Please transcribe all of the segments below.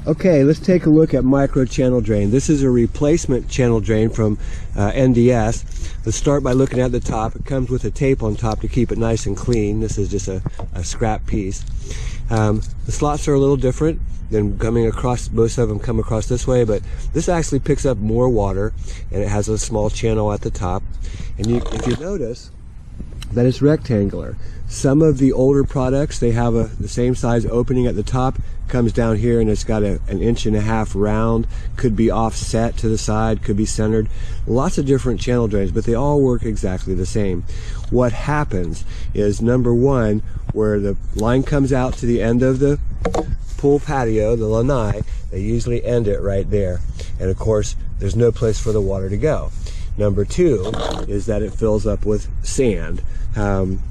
Okay, let's take a look at micro channel drain. This is a replacement channel drain from NDS. Let's start by looking at the top. It comes with a tape on top to keep it nice and clean. This is just a scrap piece. The slots are a little different than coming across. Most of them come across this way, but this actually picks up more water, and it has a small channel at the top. And if you notice that it's rectangular. Some of the older products, they have the same size opening at the top, comes down here, and it's got an 1.5 inch round, could be offset to the side, could be centered. Lots of different channel drains, but they all work exactly the same. What happens is, number one, where the line comes out to the end of the pool patio, the lanai, they usually end it right there. And of course, there's no place for the water to go. Number two is that it fills up with sand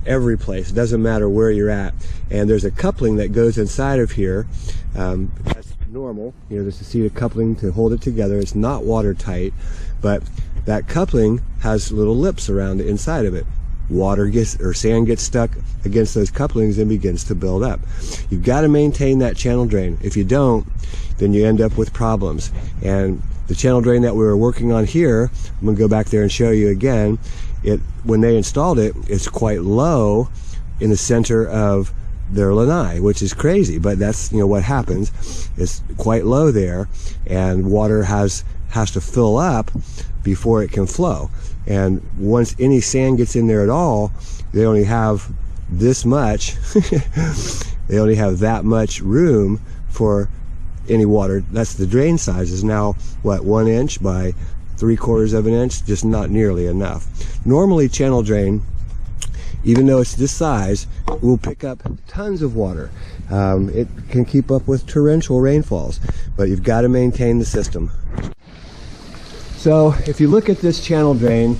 every place. It doesn't matter where you're at. And there's a coupling that goes inside of here. That's normal. You know, there's a seat of coupling to hold it together. It's not watertight, but that coupling has little lips around the inside of it. Sand gets stuck against those couplings and begins to build up. You've got to maintain that channel drain. If you don't, then you end up with problems. And the channel drain that we were working on here, I'm going to go back there and show you again. When they installed it, it's quite low in the center of their lanai, which is crazy, but that's, you know, what happens. It's quite low there, and water has to fill up before it can flow. And once any sand gets in there at all, they only have this much. They only have that much room for any water. That's the drain size is now, what, 1 inch by 3/4 of an inch? Just not nearly enough. Normally, channel drain, even though it's this size, will pick up tons of water. It can keep up with torrential rainfalls, but you've got to maintain the system. So if you look at this channel drain,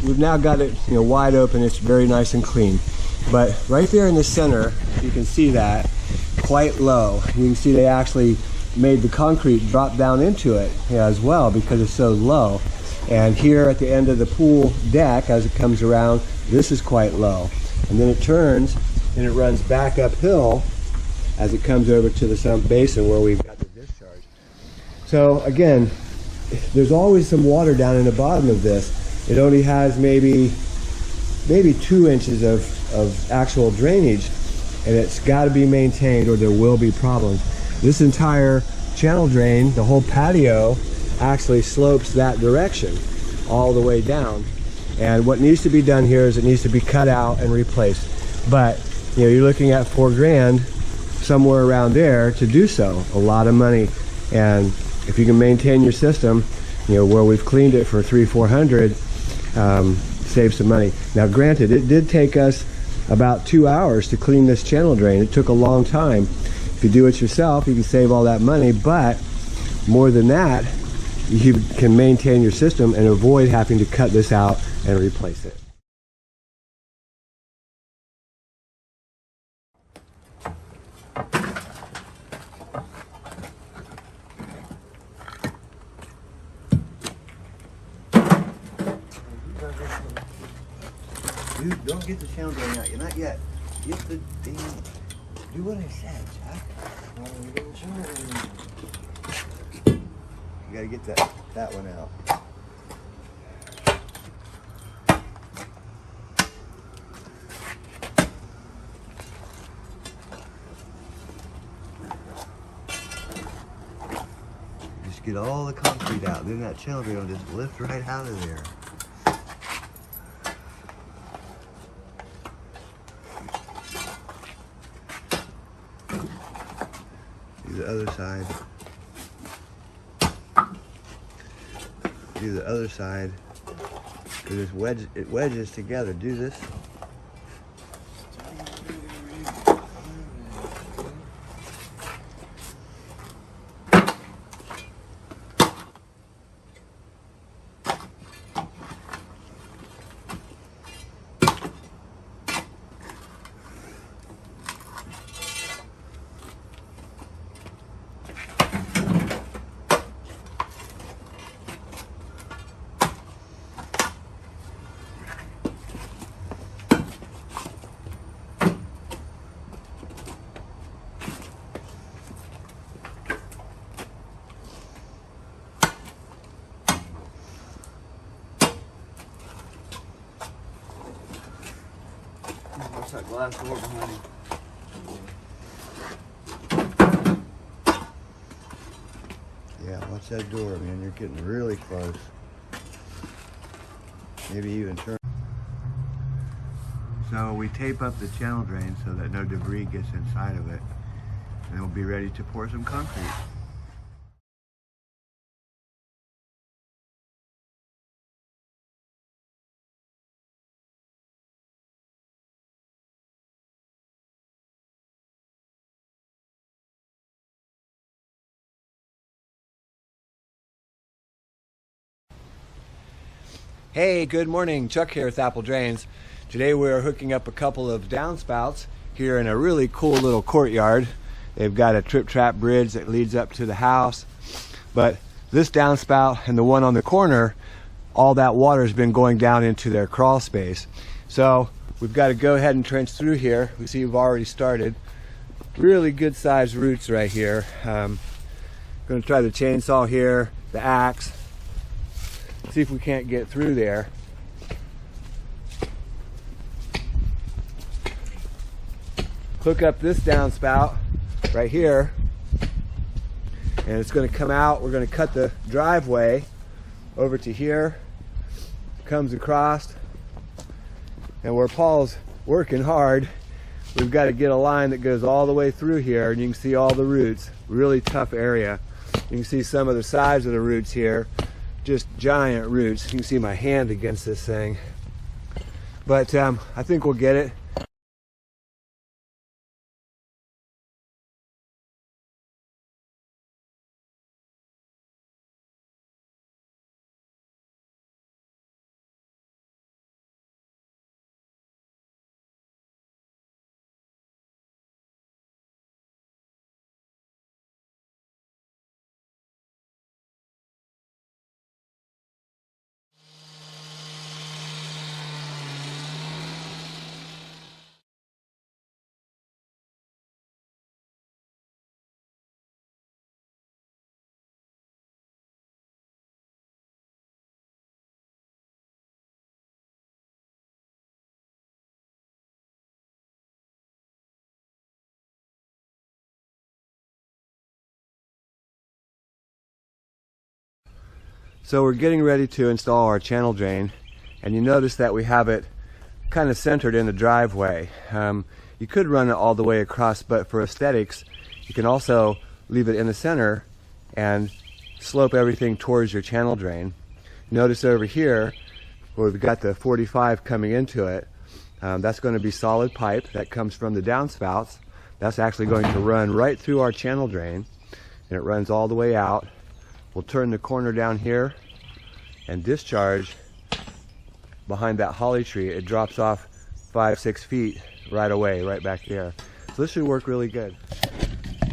we've now got it, you know, wide open. It's very nice and clean. But right there in the center, you can see that quite low. You can see they actually made the concrete drop down into it as well because it's so low. And here at the end of the pool deck, as it comes around, this is quite low. And then it turns and it runs back uphill as it comes over to the sump basin where we've got the discharge. So again, there's always some water down in the bottom of this. It only has maybe 2 inches of actual drainage, and it's got to be maintained or there will be problems. This entire channel drain, the whole patio, actually slopes that direction all the way down. And what needs to be done here is it needs to be cut out and replaced. But you know, you're looking at $4 grand, somewhere around there, to do so. A lot of money. And if you can maintain your system, you know, where we've cleaned it for $300-400, save some money. Now granted, it did take us about 2 hours to clean this channel drain. It took a long time. If you do it yourself, you can save all that money, but more than that, you can maintain your system and avoid having to cut this out and replace it. Dude, don't get the channel drain out. You're not yet. Get the damn. Do what I said, Jack. You gotta get that one out. Just get all the concrete out. Then that channel drain will just lift right out of there. The other side. Do the other side. Because it wedges together. Do this. glass door behind you. Yeah, watch that door, man. You're getting really close. Maybe even turn. So we tape up the channel drain so that no debris gets inside of it. And we'll be ready to pour some concrete. Hey, good morning. Chuck here with Apple Drains. Today we're hooking up a couple of downspouts here in a really cool little courtyard. They've got a trip-trap bridge that leads up to the house. But this downspout and the one on the corner, all that water has been going down into their crawl space. So we've got to go ahead and trench through here. We see we've already started. Really good sized roots right here. Going to try the chainsaw here, the axe. See if we can't get through there. Hook up this downspout right here, and it's going to come out. We're going to cut the driveway over to here, comes across, and where Paul's working hard, we've got to get a line that goes all the way through here, and you can see all the roots. Really tough area. You can see some of the size of the roots here. Just giant roots. You can see my hand against this thing. But I think we'll get it. So we're getting ready to install our channel drain, and you notice that we have it kind of centered in the driveway. You could run it all the way across, but for aesthetics you can also leave it in the center and slope everything towards your channel drain. Notice over here where we've got the 45 coming into it, that's going to be solid pipe that comes from the downspouts. That's actually going to run right through our channel drain, and it runs all the way out. We'll turn the corner down here and discharge behind that holly tree. It drops off 5-6 feet right away, right back there. So this should work really good.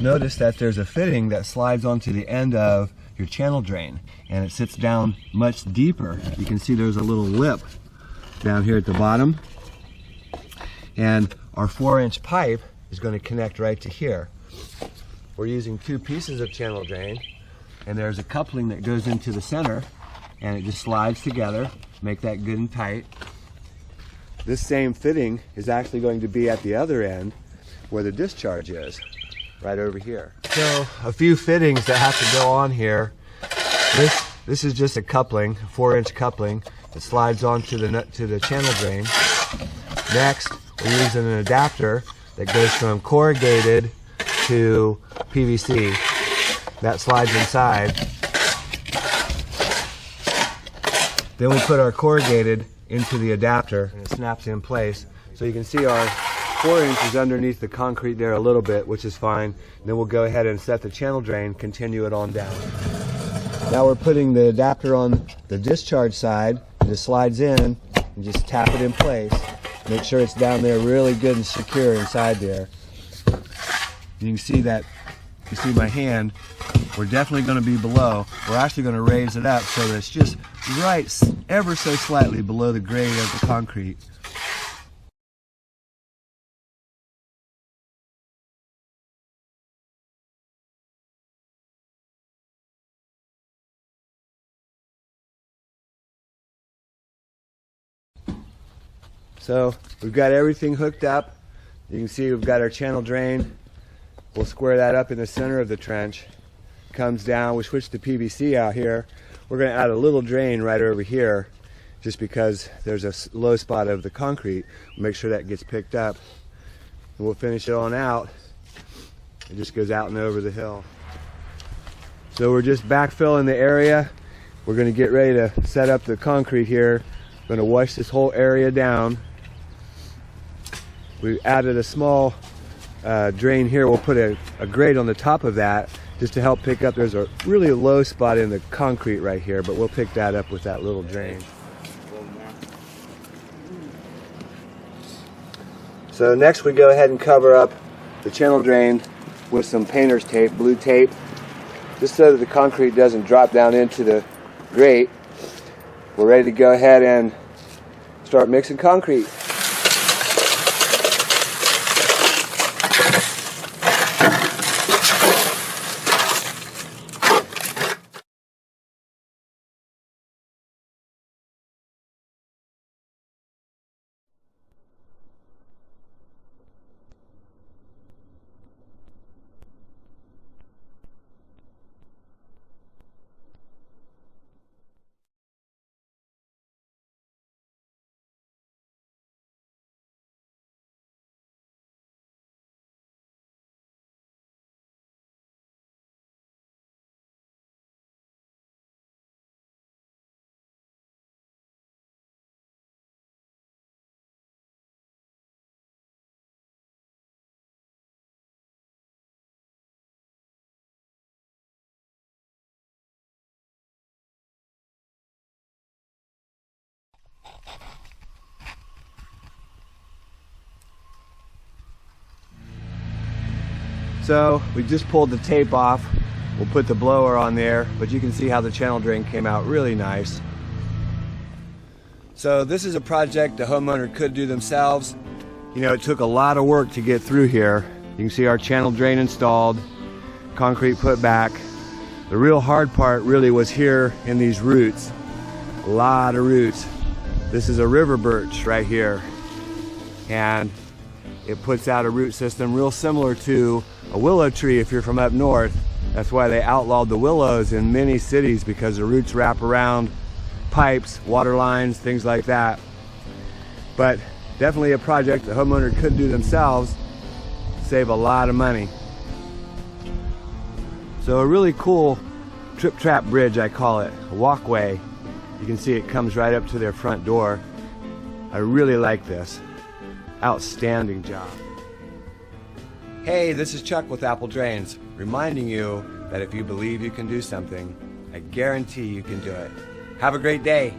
Notice that there's a fitting that slides onto the end of your channel drain, and it sits down much deeper. You can see there's a little lip down here at the bottom, and our 4-inch pipe is going to connect right to here. We're using 2 pieces of channel drain, and there's a coupling that goes into the center, and it just slides together, make that good and tight. This same fitting is actually going to be at the other end where the discharge is, right over here. So a few fittings that have to go on here. This is just a coupling, a 4-inch coupling that slides onto the channel drain. Next, we're using an adapter that goes from corrugated to PVC. That slides inside. Then we put our corrugated into the adapter, and it snaps in place. So you can see our 4-inch is underneath the concrete there a little bit, which is fine. Then we'll go ahead and set the channel drain, continue it on down. Now we're putting the adapter on the discharge side. It just slides in and just tap it in place. Make sure it's down there really good and secure inside there. You can see that, you see my hand, we're definitely going to be below. We're actually going to raise it up so that it's just right ever so slightly below the grade of the concrete. So we've got everything hooked up. You can see we've got our channel drain. We'll square that up in the center of the trench. Comes down, we switch to PVC out here. We're going to add a little drain right over here just because there's a low spot of the concrete. We'll make sure that gets picked up. And we'll finish it on out. It just goes out and over the hill. So we're just backfilling the area. We're going to get ready to set up the concrete here. We're going to wash this whole area down. We added a small drain here. We'll put a grate on the top of that just to help pick up. There's a really low spot in the concrete right here, but we'll pick that up with that little drain. So next we go ahead and cover up the channel drain with some painter's tape, blue tape, just so that the concrete doesn't drop down into the grate. We're ready to go ahead and start mixing concrete. So we just pulled the tape off. We'll put the blower on there, but you can see how the channel drain came out really nice. So this is a project the homeowner could do themselves. You know, it took a lot of work to get through here. You can see our channel drain installed, concrete put back. The real hard part really was here in these roots. A lot of roots. This is a river birch right here, and it puts out a root system real similar to a willow tree if you're from up north. That's why they outlawed the willows in many cities, because the roots wrap around pipes, water lines, things like that. But definitely a project the homeowner could do themselves, save a lot of money. So a really cool trip trap bridge, I call it, a walkway. You can see it comes right up to their front door. I really like this. Outstanding job. Hey, this is Chuck with Apple Drains, reminding you that if you believe you can do something, I guarantee you can do it. Have a great day.